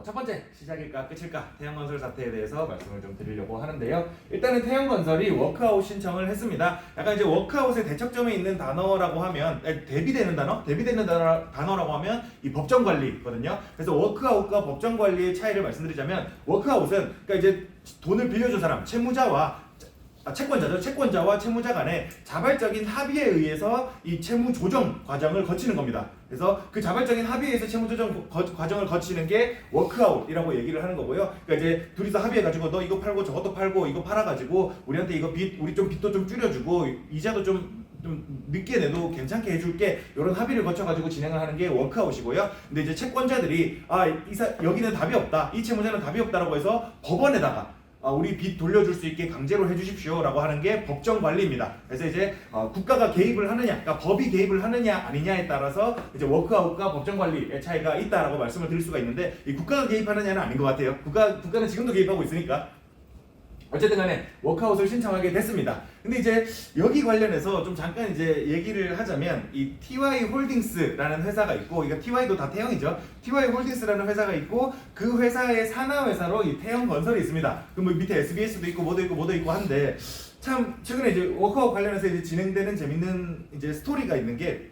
첫 번째 시작일까 끝일까 태형건설 사태에 대해서 말씀을 좀 드리려고 하는데요. 일단은 태형건설이 워크아웃 신청을 했습니다. 약간 이제 워크아웃의 대척점에 있는 단어라고 하면 대비되는 단어라고 하면 이 법정관리거든요. 그래서 워크아웃과 법정관리의 차이를 말씀드리자면 워크아웃은 그러니까 이제 돈을 빌려준 사람 채권자와 채무자 간의 자발적인 합의에 의해서 이 채무 조정 과정을 거치는 겁니다. 그래서 그 자발적인 합의에 의해서 채무 조정 과정을 거치는 게 워크아웃이라고 얘기를 하는 거고요. 그러니까 이제 둘이서 합의해가지고 너 이거 팔고 저것도 팔고 이거 팔아가지고 우리한테 이거 우리 좀 빚도 좀 줄여주고 이자도 좀 늦게 내도 괜찮게 해줄게 이런 합의를 거쳐가지고 진행을 하는 게 워크아웃이고요. 근데 이제 채권자들이 여기는 답이 없다, 이 채무자는 답이 없다라고 해서 법원에다가 우리 빚 돌려줄 수 있게 강제로 해주십시오 라고 하는 게 법정관리입니다. 그래서 이제 국가가 개입을 하느냐, 그러니까 법이 개입을 하느냐 아니냐에 따라서 이제 워크아웃과 법정관리의 차이가 있다라고 말씀을 드릴 수가 있는데 이 국가가 개입하느냐는 아닌 것 같아요. 국가는 지금도 개입하고 있으니까 어쨌든 간에 워크아웃을 신청하게 됐습니다. 근데 이제 여기 관련해서 좀 잠깐 이제 얘기를 하자면 이 TY 홀딩스라는 회사가 있고, 그러니까 TY도 다 태형이죠. TY 홀딩스라는 회사가 있고 그 회사의 산하 회사로 이 태형건설이 있습니다. 그 뭐 밑에 SBS도 있고 뭐도 있고 한데 참 최근에 이제 워크아웃 관련해서 이제 진행되는 재밌는 이제 스토리가 있는 게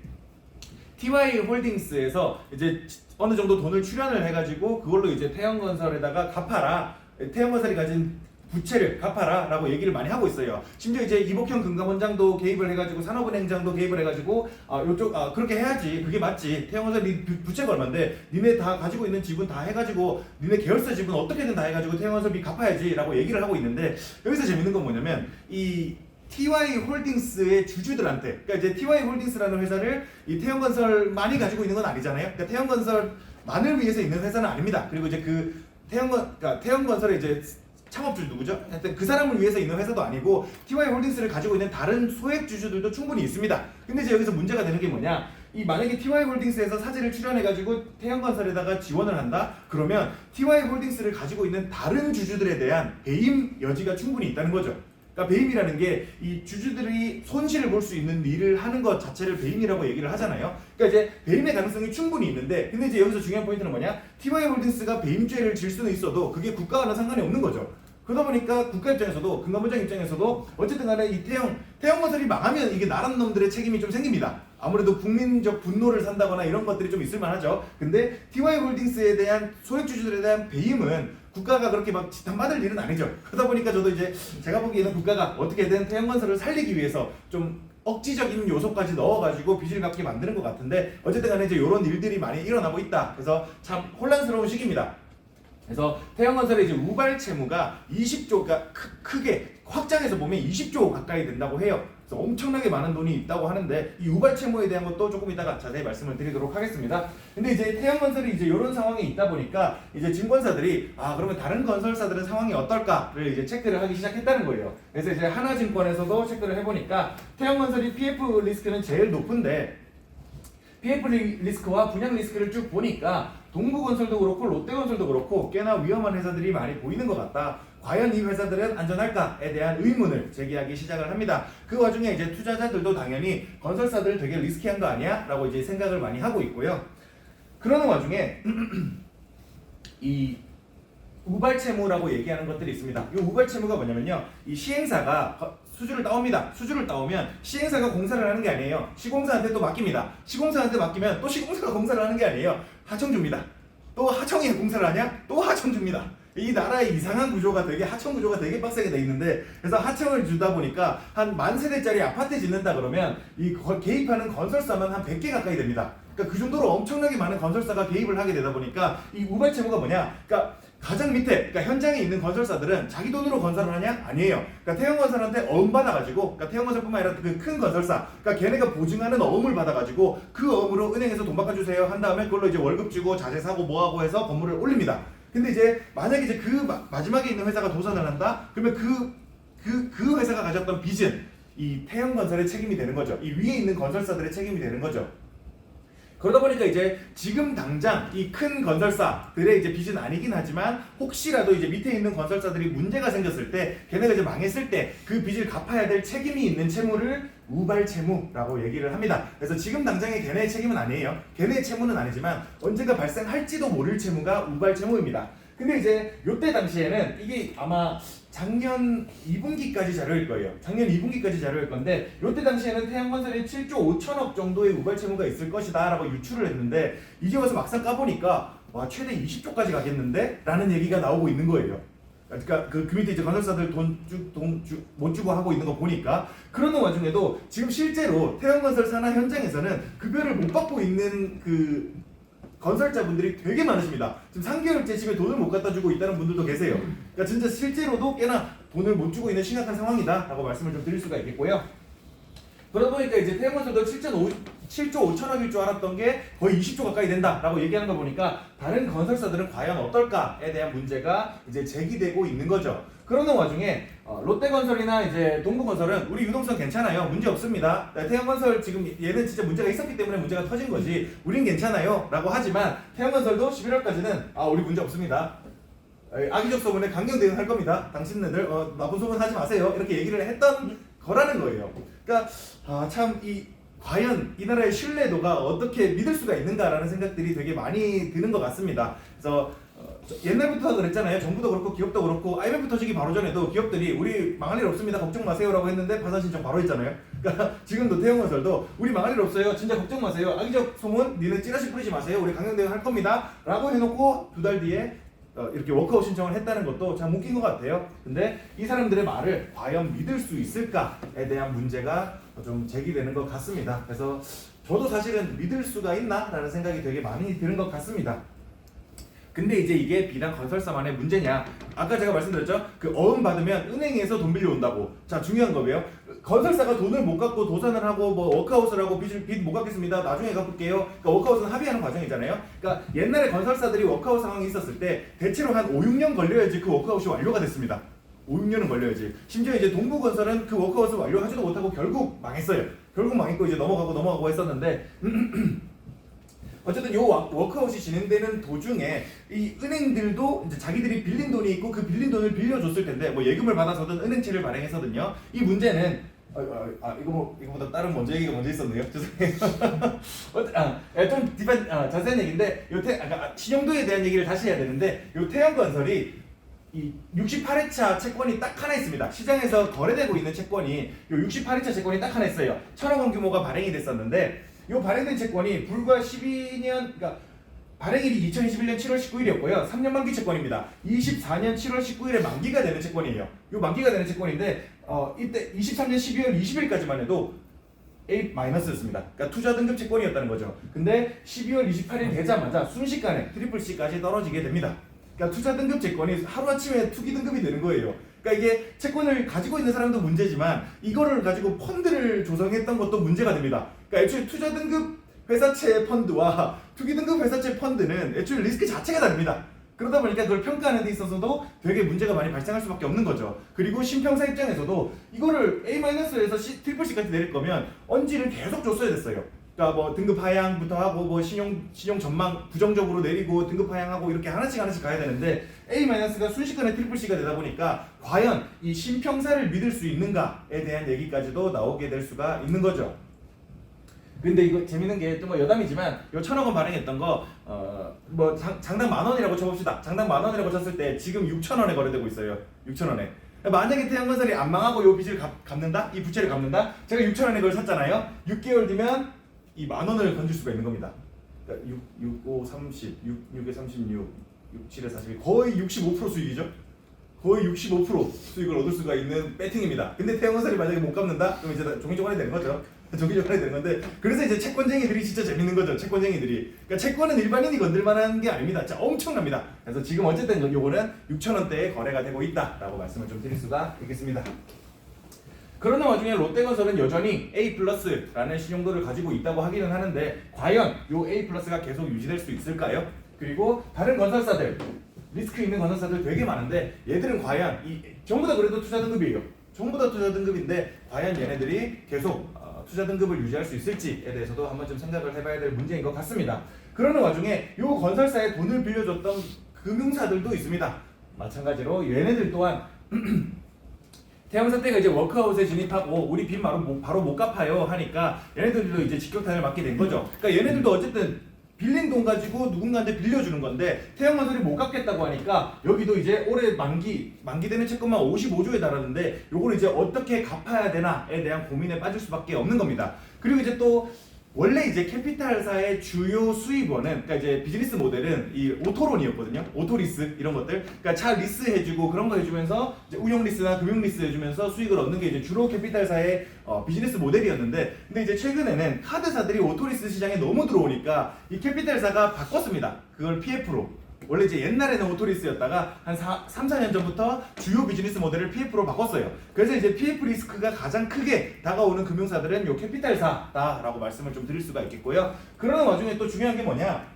TY 홀딩스에서 이제 어느 정도 돈을 출연을 해가지고 그걸로 이제 태형건설에다가 갚아라. 태형건설이 가진 부채를 갚아라 라고 얘기를 많이 하고 있어요. 심지어 이제 이복형 금감원장도 개입을 해가지고 산업은행장도 개입을 해가지고 그렇게 해야지, 그게 맞지, 태형건설 부채가 얼만데 니네 다 가지고 있는 지분 다 해가지고 니네 계열사 지분 어떻게든 다 해가지고 태형건설 빚 갚아야지 라고 얘기를 하고 있는데, 여기서 재밌는 건 뭐냐면 이 TY 홀딩스의 주주들한테, 그러니까 이제 TY 홀딩스라는 회사를 이 태형건설만이 가지고 있는 건 아니잖아요. 그러니까 태형건설만을 위해서 있는 회사는 아닙니다. 그리고 이제 그 태형건설의 이제 창업주 누구죠? 하여튼 그 사람을 위해서 있는 회사도 아니고 TY 홀딩스를 가지고 있는 다른 소액 주주들도 충분히 있습니다. 근데 이제 여기서 문제가 되는 게 뭐냐? 만약에 TY 홀딩스에서 사재를 출연해가지고 태형건설에다가 지원을 한다? 그러면 TY 홀딩스를 가지고 있는 다른 주주들에 대한 배임 여지가 충분히 있다는 거죠. 그러니까 배임이라는 게 이 주주들이 손실을 볼 수 있는 일을 하는 것 자체를 배임이라고 얘기를 하잖아요. 그러니까 이제 배임의 가능성이 충분히 있는데, 근데 이제 여기서 중요한 포인트는 뭐냐? TY 홀딩스가 배임죄를 질 수는 있어도 그게 국가와는 상관이 없는 거죠. 그러다 보니까 국가 입장에서도, 금감원장 입장에서도 어쨌든 간에 이 태형건설이 망하면 이게 나란 놈들의 책임이 좀 생깁니다. 아무래도 국민적 분노를 산다거나 이런 것들이 좀 있을 만하죠. 근데 TY 홀딩스에 대한 소액주주들에 대한 배임은 국가가 그렇게 막 지탄받을 일은 아니죠. 그러다 보니까 저도 이제 제가 보기에는 국가가 어떻게든 태형건설을 살리기 위해서 좀 억지적인 요소까지 넣어가지고 빚을 갚게 만드는 것 같은데, 어쨌든 간에 이제 이런 일들이 많이 일어나고 있다. 그래서 참 혼란스러운 시기입니다. 그래서 태형건설의 이제 우발 채무가 20조가 크게 확장해서 보면 20조 가까이 된다고 해요. 그래서 엄청나게 많은 돈이 있다고 하는데 이 우발 채무에 대한 것도 조금 이따가 자세히 말씀을 드리도록 하겠습니다. 근데 이제 태형건설이 이제 이런 상황이 있다 보니까 이제 증권사들이 그러면 다른 건설사들은 상황이 어떨까를 이제 체크를 하기 시작했다는 거예요. 그래서 이제 하나증권에서도 체크를 해보니까 태형건설이 PF 리스크는 제일 높은데, PF 리스크와 분양 리스크를 쭉 보니까 동부건설도 그렇고 롯데건설도 그렇고 꽤나 위험한 회사들이 많이 보이는 것 같다. 과연 이 회사들은 안전할까에 대한 의문을 제기하기 시작을 합니다. 그 와중에 이제 투자자들도 당연히 건설사들 되게 리스키한 거 아니야? 라고 이제 생각을 많이 하고 있고요. 그러는 와중에 이 우발채무라고 얘기하는 것들이 있습니다. 이 우발채무가 뭐냐면요, 이 시행사가 수주를 따옵니다. 수주를 따오면 시행사가 공사를 하는 게 아니에요. 시공사한테 또 맡깁니다. 시공사한테 맡기면 또 시공사가 공사를 하는 게 아니에요. 하청줍니다. 또 하청이 공사를 하냐? 또 하청줍니다. 이 나라의 이상한 구조가 되게, 하청 구조가 되게 빡세게 돼 있는데, 그래서 하청을 주다 보니까 한 10,000세대짜리 아파트 짓는다 그러면 이 개입하는 건설사만 한 100개 가까이 됩니다. 그러니까 그 정도로 엄청나게 많은 건설사가 개입을 하게 되다 보니까 이 우발채무가 뭐냐? 그러니까 가장 밑에, 그러니까 현장에 있는 건설사들은 자기 돈으로 건설을 하냐? 아니에요. 그러니까 태형건설한테 어음 받아가지고, 그러니까 태형건설뿐만 아니라 그 큰 건설사, 그러니까 걔네가 보증하는 어음을 받아가지고 그 어음으로 은행에서 돈 바꿔주세요 한 다음에 그걸로 이제 월급 주고 자재 사고 뭐하고 해서 건물을 올립니다. 근데 이제 만약에 이제 그 마지막에 있는 회사가 도산을 한다? 그러면 그 회사가 가졌던 빚은 이 태형건설의 책임이 되는 거죠. 이 위에 있는 건설사들의 책임이 되는 거죠. 그러다 보니까 이제 지금 당장 이 큰 건설사들의 이제 빚은 아니긴 하지만 혹시라도 이제 밑에 있는 건설사들이 문제가 생겼을 때, 걔네가 이제 망했을 때 그 빚을 갚아야 될 책임이 있는 채무를 우발 채무라고 얘기를 합니다. 그래서 지금 당장의 걔네의 책임은 아니에요. 걔네의 채무는 아니지만 언젠가 발생할지도 모를 채무가 우발 채무입니다. 근데 이제 요때 당시에는 이게 아마 작년 2분기까지 자료일 거예요. 작년 2분기까지 자료일 건데 요때 당시에는 태양건설이 7조 5천억 정도의 우발 채무가 있을 것이다 라고 유추를 했는데 이제 와서 막상 까보니까 와 최대 20조까지 가겠는데? 라는 얘기가 나오고 있는 거예요. 그러니까 그 밑에 이제 건설사들 못 주고 하고 있는 거 보니까 그러는 와중에도 지금 실제로 태양건설 산하 현장에서는 급여를 못 받고 있는 그 건설자분들이 되게 많으십니다. 지금 3개월째 집에 돈을 못 갖다 주고 있다는 분들도 계세요. 그러니까 진짜 실제로도 꽤나 돈을 못 주고 있는 심각한 상황이다 라고 말씀을 좀 드릴 수가 있겠고요. 그러다 보니까 이제 태양건설도 7조 5천억일 줄 알았던 게 거의 20조 가까이 된다라고 얘기하는 거 보니까 다른 건설사들은 과연 어떨까에 대한 문제가 이제 제기되고 있는 거죠. 그러는 와중에 롯데건설이나 이제 동부건설은 우리 유동성 괜찮아요. 문제 없습니다. 태양건설 지금 얘는 진짜 문제가 있었기 때문에 문제가 터진 거지. 우린 괜찮아요. 라고 하지만 태양건설도 11월까지는 우리 문제 없습니다. 악의적 소문에 강경 대응할 겁니다. 당신네들 나쁜 소문 하지 마세요. 이렇게 얘기를 했던 거라는 거예요. 그러니까 참 과연 이 나라의 신뢰도가 어떻게 믿을 수가 있는가라는 생각들이 되게 많이 드는 것 같습니다. 그래서 옛날부터 그랬잖아요. 정부도 그렇고 기업도 그렇고 IMF 터지기 바로 전에도 기업들이 우리 망할 일 없습니다. 걱정 마세요라고 했는데 파산 신청 바로 했잖아요. 그러니까 지금도 태양건설도 우리 망할 일 없어요. 진짜 걱정 마세요. 악의적 소문 니는 찌라시 뿌리지 마세요. 우리 강경 대응할 겁니다. 라고 해놓고 2달 뒤에 이렇게 워크아웃 신청을 했다는 것도 참 웃긴 것 같아요. 근데 이 사람들의 말을 과연 믿을 수 있을까에 대한 문제가 좀 제기되는 것 같습니다. 그래서 저도 사실은 믿을 수가 있나? 라는 생각이 되게 많이 드는 것 같습니다. 근데 이제 이게 비단 건설사만의 문제냐? 아까 제가 말씀드렸죠? 그 어음 받으면 은행에서 돈 빌려온다고. 자, 중요한 거예요. 건설사가 돈을 못 갚고 도산을 하고 뭐 워크아웃을 하고 빚 못 갚겠습니다. 나중에 갚을게요. 그러니까 워크아웃은 합의하는 과정이잖아요. 그러니까 옛날에 건설사들이 워크아웃 상황이 있었을 때 대체로 한 5, 6년 걸려야지 그 워크아웃이 완료가 됐습니다. 5, 6년은 걸려야지. 심지어 이제 동부건설은 그 워크아웃을 완료하지도 못하고 결국 망했어요. 결국 망했고 이제 넘어가고 했었는데 어쨌든 요 워크아웃이 진행되는 도중에 이 은행들도 이제 자기들이 빌린 돈이 있고 그 빌린 돈을 빌려줬을 텐데 뭐 예금을 받아서든 은행채를 발행해서든요. 이 문제는 이거보다 다른 얘기가 먼저 있었네요. 죄송해요. 좀 자세한 얘기인데 신용도에 대한 얘기를 다시 해야 되는데 요 태양건설이 이 68회차 채권이 딱 하나 있습니다. 시장에서 거래되고 있는 채권이 요 68회차 채권이 딱 하나 있어요. 1,000억 원 규모가 발행이 됐었는데 요 발행된 채권이 불과 12년, 그러니까 발행일이 2021년 7월 19일이었고요. 3년 만기 채권입니다. 24년 7월 19일에 만기가 되는 채권이에요. 요 만기가 되는 채권인데 이때 23년 12월 20일까지만 해도 A-였습니다. 그러니까 투자 등급 채권이었다는 거죠. 근데 12월 28일 되자마자 순식간에 트리플 C까지 떨어지게 됩니다. 그러니까 투자 등급 채권이 하루아침에 투기 등급이 되는 거예요. 그러니까 이게 채권을 가지고 있는 사람도 문제지만 이거를 가지고 펀드를 조성했던 것도 문제가 됩니다. 그러니까 애초에 투자 등급 회사채 펀드와 투기 등급 회사채 펀드는 애초에 리스크 자체가 다릅니다. 그러다 보니까 그걸 평가하는 데 있어서도 되게 문제가 많이 발생할 수밖에 없는 거죠. 그리고 신평사 입장에서도 이거를 A-에서 트리플 C까지 내릴 거면 언지를 계속 줬어야 됐어요. 그러니까 뭐 등급 하향부터 하고 뭐 신용 전망 부정적으로 내리고 등급 하향하고 이렇게 하나씩 가야 되는데 A-가 순식간에 트리플 C가 되다 보니까 과연 이 신평사를 믿을 수 있는가에 대한 얘기까지도 나오게 될 수가 있는 거죠. 근데 이거 재밌는 게 또 뭐 여담이지만 요 1,000억 원 발행했던 거 뭐 장당 10,000원이라고 쳐봅시다. 장당 10,000원이라고 쳤을 때 지금 6,000원에 거래되고 있어요. 6,000원에. 만약에 태양건설이 안 망하고 요 빚을 갚는다? 이 부채를 갚는다? 제가 6,000원에 그걸 샀잖아요. 6개월 뒤면 이 10,000원을 건질 수가 있는 겁니다. 그러니까 6, 5, 30, 6에 36, 6, 7에 42 거의 65% 수익이죠. 거의 65% 수익을 얻을 수가 있는 배팅입니다. 근데 태양건설이 만약에 못 갚는다? 그럼 이제 종이조간이 되는 거죠. 종이조간이 되는 건데 그래서 이제 채권쟁이들이 진짜 재밌는 거죠. 채권쟁이들이. 그러니까 채권은 일반인이 건들만한 게 아닙니다. 진짜 엄청납니다. 그래서 지금 어쨌든 요거는 6,000원대에 거래가 되고 있다라고 말씀을 좀 드릴 수가 있겠습니다. 그러는 와중에 롯데건설은 여전히 A+라는 신용도를 가지고 있다고 하기는 하는데 과연 요 A+가 계속 유지될 수 있을까요? 그리고 다른 건설사들 리스크 있는 건설사들 되게 많은데 얘들은 과연 전부 다 그래도 투자 등급이에요. 전부 다 투자 등급인데 과연 얘네들이 계속 투자 등급을 유지할 수 있을지에 대해서도 한번 좀 생각을 해봐야 될 문제인 것 같습니다. 그러는 와중에 요 건설사에 돈을 빌려줬던 금융사들도 있습니다. 마찬가지로 얘네들 또한 태영사태가 이제 워크아웃에 진입하고 우리 빚 바로 못 갚아요 하니까 얘네들도 이제 직격탄을 맞게 된 거죠. 그러니까 얘네들도 어쨌든 빌린 돈 가지고 누군가한테 빌려주는 건데 태영건설이 못 갚겠다고 하니까 여기도 이제 올해 만기되는 채권만 55조에 달하는데 요걸 이제 어떻게 갚아야 되나에 대한 고민에 빠질 수밖에 없는 겁니다. 그리고 이제 또 원래 이제 캐피탈사의 주요 수입원은 그러니까 이제 비즈니스 모델은 이 오토론이었거든요. 오토리스 이런 것들. 그러니까 차 리스 해주고 그런 거 해주면서 이제 운용 리스나 금융 리스 해주면서 수익을 얻는 게 이제 주로 캐피탈사의 비즈니스 모델이었는데, 근데 이제 최근에는 카드사들이 오토리스 시장에 너무 들어오니까 이 캐피탈사가 바꿨습니다. 그걸 PF로. 원래 이제 옛날에는 오토리스였다가 한 3, 4년 전부터 주요 비즈니스 모델을 PF로 바꿨어요. 그래서 이제 PF 리스크가 가장 크게 다가오는 금융사들은 요 캐피탈사다라고 말씀을 좀 드릴 수가 있겠고요. 그러는 와중에 또 중요한 게 뭐냐?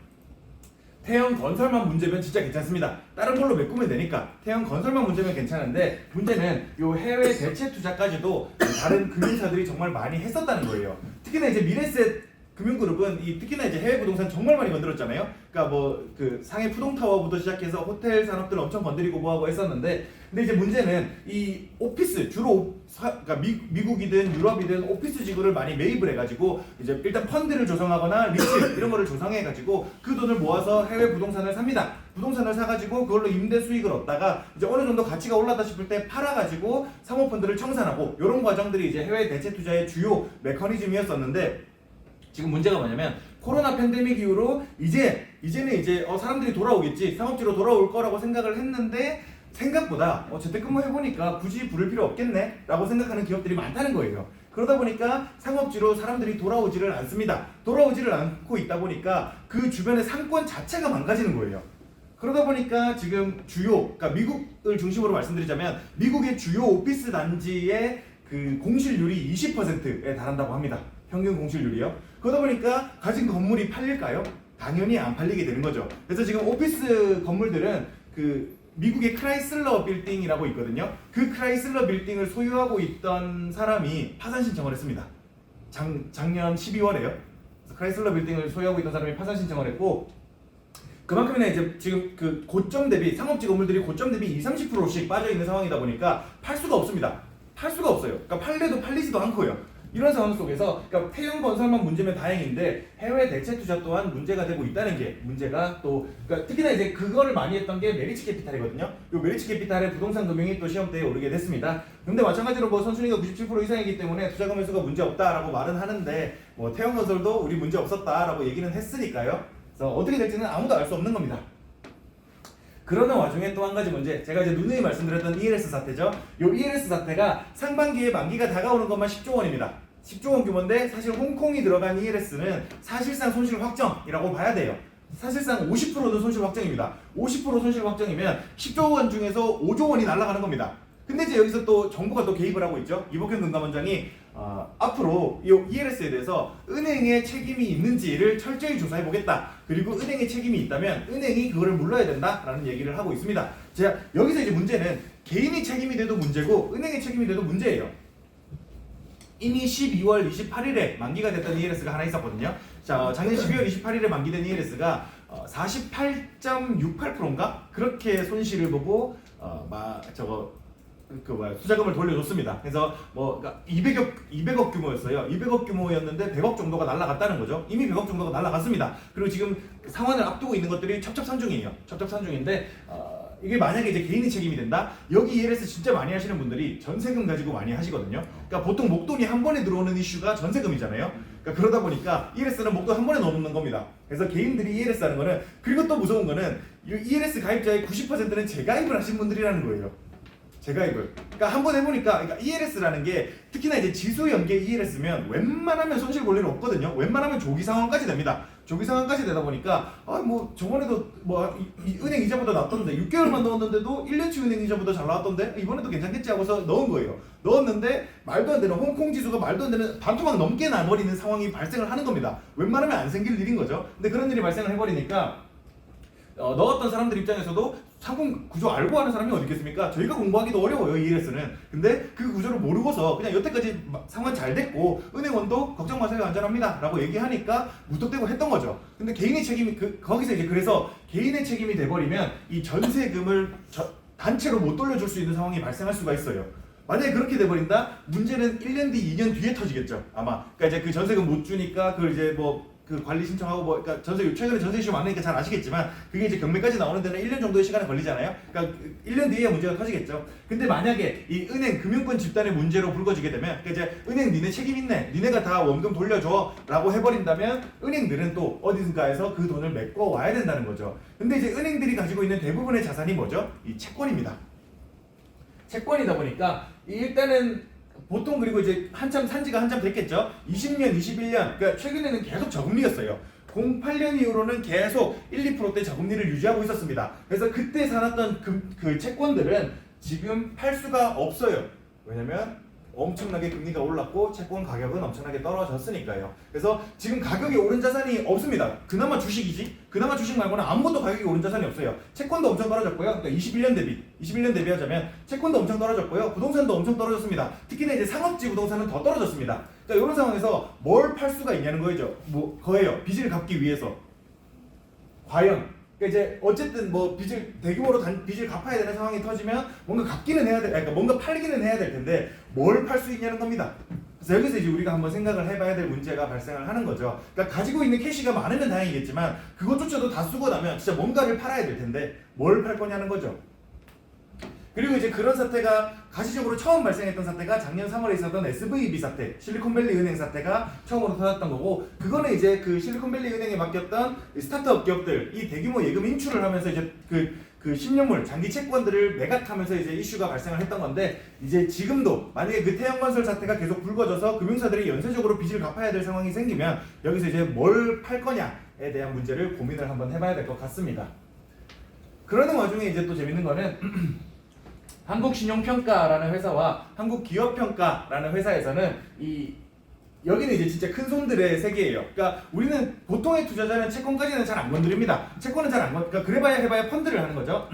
태형 건설만 문제면 진짜 괜찮습니다. 다른 걸로 메꾸면 되니까 태형 건설만 문제면 괜찮은데, 문제는 요 해외 대체 투자까지도 다른 금융사들이 정말 많이 했었다는 거예요. 특히나 이제 미래셋 금융그룹은 특히나 이제 해외 부동산 정말 많이 건드렸잖아요. 그러니까 뭐 그 상해 푸동타워부터 시작해서 호텔 산업들 엄청 건드리고 뭐하고 했었는데, 근데 이제 문제는 이 오피스 주로 그러니까 미국이든 유럽이든 오피스 지구를 많이 매입을 해가지고 이제 일단 펀드를 조성하거나 리츠 이런 거를 조성해가지고 그 돈을 모아서 해외 부동산을 삽니다. 부동산을 사가지고 그걸로 임대 수익을 얻다가 이제 어느 정도 가치가 올랐다 싶을 때 팔아가지고 사모펀드를 청산하고 이런 과정들이 이제 해외 대체 투자의 주요 메커니즘이었었는데, 지금 문제가 뭐냐면 코로나 팬데믹 이후로 이제는 이제 사람들이 돌아오겠지, 상업지로 돌아올 거라고 생각을 했는데 생각보다 재택근무 해보니까 굳이 부를 필요 없겠네 라고 생각하는 기업들이 많다는 거예요. 그러다 보니까 상업지로 사람들이 돌아오지를 않습니다. 돌아오지를 않고 있다 보니까 그 주변의 상권 자체가 망가지는 거예요. 그러다 보니까 지금 그러니까 미국을 중심으로 말씀드리자면 미국의 주요 오피스 단지의 그 공실률이 20%에 달한다고 합니다. 평균 공실률이요. 그러다 보니까 가진 건물이 팔릴까요? 당연히 안 팔리게 되는 거죠. 그래서 지금 오피스 건물들은 그 미국의 크라이슬러 빌딩이라고 있거든요. 그 크라이슬러 빌딩을 소유하고 있던 사람이 파산 신청을 했습니다. 작년 12월에요. 크라이슬러 빌딩을 소유하고 있던 사람이 파산 신청을 했고, 그만큼이나 이제 지금 그 고점 대비 상업지 건물들이 고점 대비 20-30%씩 빠져 있는 상황이다 보니까 팔 수가 없습니다. 팔 수가 없어요. 그러니까 팔래도 팔리지도 않고요. 이런 상황 속에서 그러니까 태형 건설만 문제면 다행인데 해외 대체 투자 또한 문제가 되고 있다는 게 문제가 또 그러니까 특히나 이제 그거를 많이 했던 게 메리츠 캐피탈이거든요. 요 메리츠 캐피탈의 부동산 금융이 또 시험대에 오르게 됐습니다. 근데 마찬가지로 뭐 선순위가 97% 이상이기 때문에 투자 금액수가 문제 없다라고 말은 하는데 뭐 태형 건설도 우리 문제 없었다라고 얘기는 했으니까요. 그래서 어떻게 될지는 아무도 알 수 없는 겁니다. 그러는 와중에 또 한 가지 문제, 제가 이제 누누이 말씀드렸던 ELS 사태죠. 이 ELS 사태가 상반기에 만기가 다가오는 것만 10조 원입니다. 10조 원 규모인데 사실 홍콩이 들어간 ELS는 사실상 손실 확정이라고 봐야 돼요. 사실상 50%는 손실 확정입니다. 50% 손실 확정이면 10조 원 중에서 5조 원이 날아가는 겁니다. 근데 이제 여기서 또 정부가 또 개입을 하고 있죠. 이복현 금감원장이 앞으로 이 ELS에 대해서 은행의 책임이 있는지를 철저히 조사해 보겠다. 그리고 은행의 책임이 있다면 은행이 그거를 물러야 된다라는 얘기를 하고 있습니다. 제가 여기서 이제 문제는 개인이 책임이 돼도 문제고 은행의 책임이 돼도 문제예요. 이미 12월 28일에 만기가 됐던 ELS가 하나 있었거든요. 자, 작년 12월 28일에 만기된 ELS가 48.68%인가? 그렇게 손실을 보고 투자금을 돌려줬습니다. 그래서 뭐 200억 규모였어요. 200억 규모였는데 100억 정도가 날아갔다는 거죠. 이미 100억 정도가 날아갔습니다. 그리고 지금 상환을 앞두고 있는 것들이 첩첩산중이에요. 첩첩산중인데 이게 만약에 이제 개인이 책임이 된다? 여기 ELS 진짜 많이 하시는 분들이 전세금 가지고 많이 하시거든요. 그러니까 보통 목돈이 한 번에 들어오는 이슈가 전세금이잖아요. 그러니까 그러다 보니까 ELS는 목돈 한 번에 넣는 겁니다. 그래서 개인들이 ELS 하는 거는, 그리고 또 무서운 거는 이 ELS 가입자의 90%는 재가입을 하신 분들이라는 거예요. 재가입을. 그러니까 한번 해보니까, 그러니까 ELS라는 게 특히나 이제 지수 연계 ELS면 웬만하면 손실 볼 일은 없거든요. 웬만하면 조기 상환까지 됩니다. 조기 상환까지 되다 보니까 뭐 저번에도 이 은행 이자보다 낫던데 6개월만 넣었는데도 1년치 은행 이자보다 잘 나왔던데 이번에도 괜찮겠지 하고서 넣은 거예요. 넣었는데 말도 안 되는 홍콩 지수가 말도 안 되는 반토막 넘게 나버리는 상황이 발생을 하는 겁니다. 웬만하면 안 생길 일인 거죠. 근데 그런 일이 발생을 해버리니까 넣었던 사람들 입장에서도 상품 구조 알고 하는 사람이 어디 있겠습니까? 저희가 공부하기도 어려워요, ELS는. 근데 그 구조를 모르고서 그냥 여태까지 상환 잘 됐고 은행원도 걱정 마세요, 안전합니다 라고 얘기하니까 무턱대고 했던 거죠. 근데 개인의 책임이 거기서 이제 그래서 개인의 책임이 돼버리면 이 전세금을 단체로 못 돌려줄 수 있는 상황이 발생할 수가 있어요. 만약에 그렇게 돼버린다? 문제는 1년 뒤, 2년 뒤에 터지겠죠. 아마. 그러니까 이제 그 전세금 못 주니까 그걸 이제 뭐 그 관리 신청하고 뭐 그러니까 최근에 전세 이슈 많으니까 잘 아시겠지만 그게 이제 경매까지 나오는 데는 1년 정도의 시간이 걸리잖아요. 그러니까 1년 뒤에 문제가 터지겠죠. 근데 만약에 이 은행 금융권 집단의 문제로 불거지게 되면 그러니까 이제 은행 니네 책임 있네. 니네가 다 원금 돌려줘라고 해버린다면 은행들은 또 어디선가에서 그 돈을 메꿔 와야 된다는 거죠. 근데 이제 은행들이 가지고 있는 대부분의 자산이 뭐죠? 이 채권입니다. 채권이다 보니까 일단은 보통 그리고 이제 한참 산지가 한참 됐겠죠. 20년, 21년, 그러니까 최근에는 계속 저금리였어요. 08년 이후로는 계속 1, 2%대 저금리를 유지하고 있었습니다. 그래서 그때 사놨던 그 채권들은 지금 팔 수가 없어요. 왜냐면 엄청나게 금리가 올랐고 채권 가격은 엄청나게 떨어졌으니까요. 그래서 지금 가격이 오른 자산이 없습니다. 그나마 주식이지. 그나마 주식 말고는 아무것도 가격이 오른 자산이 없어요. 채권도 엄청 떨어졌고요. 그러니까 21년 대비하자면 채권도 엄청 떨어졌고요. 부동산도 엄청 떨어졌습니다. 특히나 이제 상업지 부동산은 더 떨어졌습니다. 그러니까 이런 상황에서 뭘 팔 수가 있냐는 거죠. 거예요. 빚을 갚기 위해서. 과연 그러니까 이제 어쨌든 뭐 대규모로 빚을 갚아야 되는 상황이 터지면 뭔가 갚기는 해야 돼, 그러니까 뭔가 팔기는 해야 될 텐데 뭘 팔 수 있냐는 겁니다. 그래서 여기서 이제 우리가 한번 생각을 해봐야 될 문제가 발생을 하는 거죠. 그러니까 가지고 있는 캐시가 많으면 다행이겠지만 그것조차도 다 쓰고 나면 진짜 뭔가를 팔아야 될 텐데 뭘 팔 거냐는 거죠. 그리고 이제 그런 사태가 가시적으로 처음 발생했던 사태가 작년 3월에 있었던 SVB 사태, 실리콘밸리 은행 사태가 처음으로 터졌던 거고, 그거는 이제 그 실리콘밸리 은행에 맡겼던 스타트업 기업들 이 대규모 예금 인출을 하면서 이제 그 10년물 장기 채권들을 매각하면서 이제 이슈가 발생을 했던 건데, 이제 지금도 만약에 그 태양건설 사태가 계속 불거져서 금융사들이 연쇄적으로 빚을 갚아야 될 상황이 생기면 여기서 이제 뭘 팔 거냐에 대한 문제를 고민을 한번 해봐야 될 것 같습니다. 그러는 와중에 이제 또 재밌는 거는 한국신용평가라는 회사와 한국기업평가라는 회사에서는 여기는 이제 진짜 큰 손들의 세계예요. 그러니까 우리는 보통의 투자자는 채권까지는 잘 안 건드립니다. 채권은 잘 안 그러니까 그래봐야 해봐야 펀드를 하는 거죠.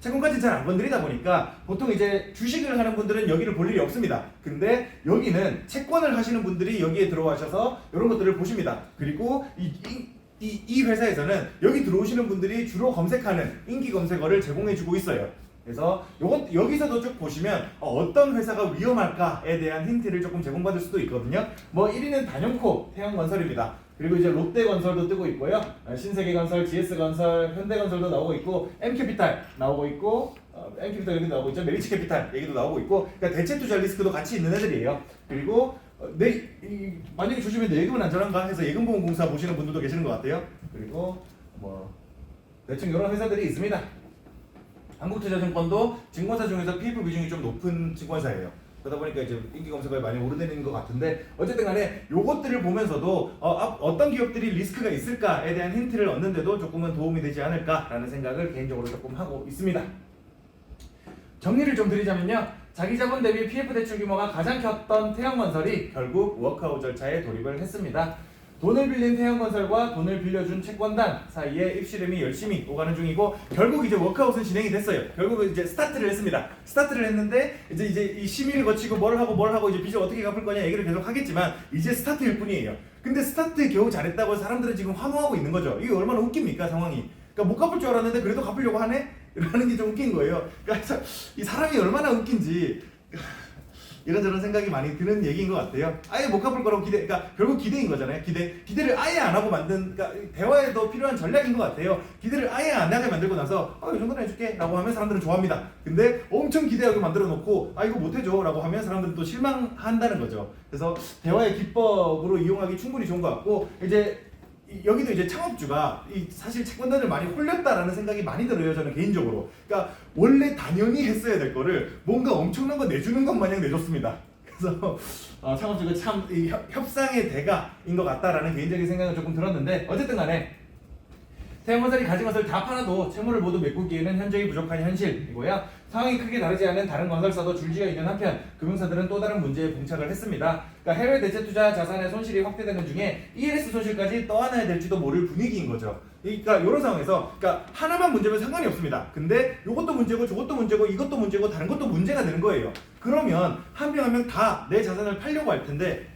채권까지 잘 안 건드리다 보니까 보통 이제 주식을 하는 분들은 여기를 볼 일이 없습니다. 근데 여기는 채권을 하시는 분들이 여기에 들어와셔서 이런 것들을 보십니다. 그리고 이 회사에서는 여기 들어오시는 분들이 주로 검색하는 인기 검색어를 제공해주고 있어요. 그래서 여기서도 쭉 보시면 어떤 회사가 위험할까에 대한 힌트를 조금 제공받을 수도 있거든요. 뭐 1위는 단연코 태양건설입니다. 그리고 이제 롯데건설도 뜨고 있고요. 신세계건설, GS건설, 현대건설도 나오고 있고, M캐피탈 나오고 있고, M캐피탈 여기도 나오고 있죠. 메리츠캐피탈 얘기도 나오고 있고, 그러니까 대체투자 리스크도 같이 있는 애들이에요. 그리고 만약에 조심해야 예금은 안전한가 해서 예금보험공사 보시는 분들도 계시는 것 같아요. 그리고 뭐 대충 이런 회사들이 있습니다. 한국투자증권도 증권사 중에서 PF 비중이 좀 높은 증권사예요. 그러다 보니까 이제 인기 검색어에 많이 오르내리는 것 같은데, 어쨌든 간에 요것들을 보면서도 어떤 기업들이 리스크가 있을까에 대한 힌트를 얻는데도 조금은 도움이 되지 않을까라는 생각을 개인적으로 조금 하고 있습니다. 정리를 좀 드리자면요. 자기 자본 대비 PF 대출 규모가 가장 컸던 태양건설이 결국 워크아웃 절차에 돌입을 했습니다. 돈을 빌린 태양건설과 돈을 빌려준 채권단 사이에 입씨름이 열심히 오가는 중이고, 결국 이제 워크아웃은 진행이 됐어요. 결국은 이제 스타트를 했습니다. 스타트를 했는데 이제 이 심의를 거치고 뭘 하고 이제 빚을 어떻게 갚을 거냐 얘기를 계속 하겠지만 이제 스타트일 뿐이에요. 근데 스타트에 겨우 잘했다고 사람들은 지금 환호하고 있는 거죠. 이게 얼마나 웃깁니까 상황이. 그러니까 못 갚을 줄 알았는데 그래도 갚으려고 하네? 이러는 게 좀 웃긴 거예요. 그러니까 이 사람이 얼마나 웃긴지 이런저런 생각이 많이 드는 얘기인 것 같아요. 아예 못 갚을 거라고 그러니까 결국 기대인 거잖아요. 기대를 아예 안 하고 그러니까 대화에도 필요한 전략인 것 같아요. 기대를 아예 안 하게 만들고 나서 이 정도는 해줄게 라고 하면 사람들은 좋아합니다. 근데 엄청 기대하게 만들어 놓고 이거 못 해줘 라고 하면 사람들은 또 실망한다는 거죠. 그래서 대화의 기법으로 이용하기 충분히 좋은 것 같고, 이제 여기도 이제 창업주가 사실 채권단을 많이 홀렸다라는 생각이 많이 들어요. 저는 개인적으로. 그러니까 원래 당연히 했어야 될 거를 뭔가 엄청난 거 내주는 것 마냥 내줬습니다. 그래서 창업주가 참 협상의 대가인 것 같다라는 개인적인 생각은 조금 들었는데, 어쨌든 간에 태양건설이 가진 것을 다 팔아도 채무를 모두 메꾸기에는 현저히 부족한 현실이고요. 상황이 크게 다르지 않은 다른 건설사도 줄지어 있는 한편 금융사들은 또 다른 문제에 봉착을 했습니다. 그러니까 해외 대체투자 자산의 손실이 확대되는 중에 ELS 손실까지 떠안아야 될지도 모를 분위기인 거죠. 그러니까 이런 상황에서 하나만 문제면 상관이 없습니다. 근데 이것도 문제고 저것도 문제고 이것도 문제고 다른 것도 문제가 되는 거예요. 그러면 한 명 한 명 다 내 자산을 팔려고 할 텐데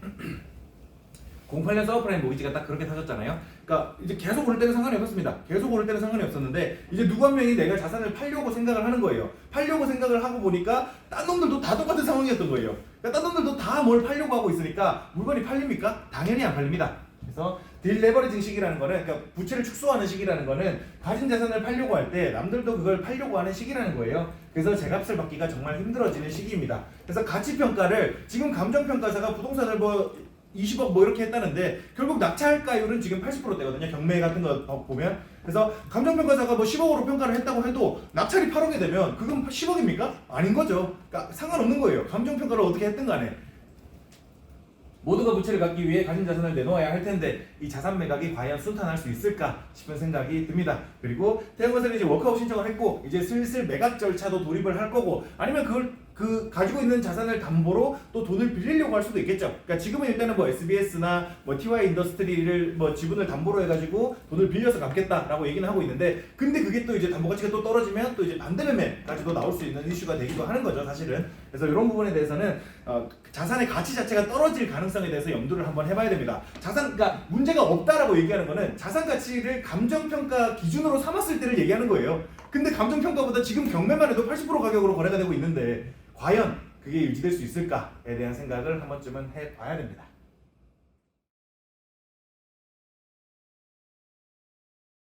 08년 서브프라임 모기지가 딱 그렇게 타졌잖아요. 그러니까 이제 계속 오를 때는 상관이 없었습니다. 계속 오를 때는 상관이 없었는데 이제 누구 한 명이 내가 자산을 팔려고 생각을 하는 거예요. 팔려고 생각을 하고 보니까 딴 놈들도 다 똑같은 상황이었던 거예요. 그러니까 딴 놈들도 다 뭘 팔려고 하고 있으니까 물건이 팔립니까? 당연히 안 팔립니다. 그래서 딜레버리징 시기라는 거는, 그러니까 부채를 축소하는 시기라는 거는 가진 자산을 팔려고 할 때 남들도 그걸 팔려고 하는 시기라는 거예요. 그래서 제값을 받기가 정말 힘들어지는 시기입니다. 그래서 가치평가를 지금 감정평가사가 부동산을 뭐 20억 뭐 이렇게 했다는데 결국 낙찰가율은 지금 80%대거든요. 경매 같은 거 보면. 그래서 감정평가사가 뭐 10억으로 평가를 했다고 해도 낙찰이 8억이 되면 그건 10억입니까? 아닌 거죠. 그러니까 상관없는 거예요. 감정평가를 어떻게 했든 간에. 모두가 부채를 갚기 위해 가진 자산을 내놓아야 할 텐데 이 자산 매각이 과연 순탄할 수 있을까 싶은 생각이 듭니다. 그리고 태양건설이 이제 워크아웃 신청을 했고 이제 슬슬 매각 절차도 돌입을 할 거고, 아니면 그걸 가지고 있는 자산을 담보로 또 돈을 빌리려고 할 수도 있겠죠. 그러니까 지금은 일단은 뭐 SBS나 뭐 TY 인더스트리를 뭐 지분을 담보로 해가지고 돈을 빌려서 갚겠다라고 얘기는 하고 있는데, 근데 그게 또 이제 담보 가치가 또 떨어지면 또 이제 반대매매까지도 나올 수 있는 이슈가 되기도 하는 거죠, 사실은. 그래서 이런 부분에 대해서는 자산의 가치 자체가 떨어질 가능성에 대해서 염두를 한번 해봐야 됩니다. 그러니까 문제가 없다라고 얘기하는 거는 자산 가치를 감정평가 기준으로 삼았을 때를 얘기하는 거예요. 근데 감정평가보다 지금 경매만 해도 80% 가격으로 거래가 되고 있는데 과연 그게 유지될 수 있을까에 대한 생각을 한 번쯤은 해봐야 됩니다.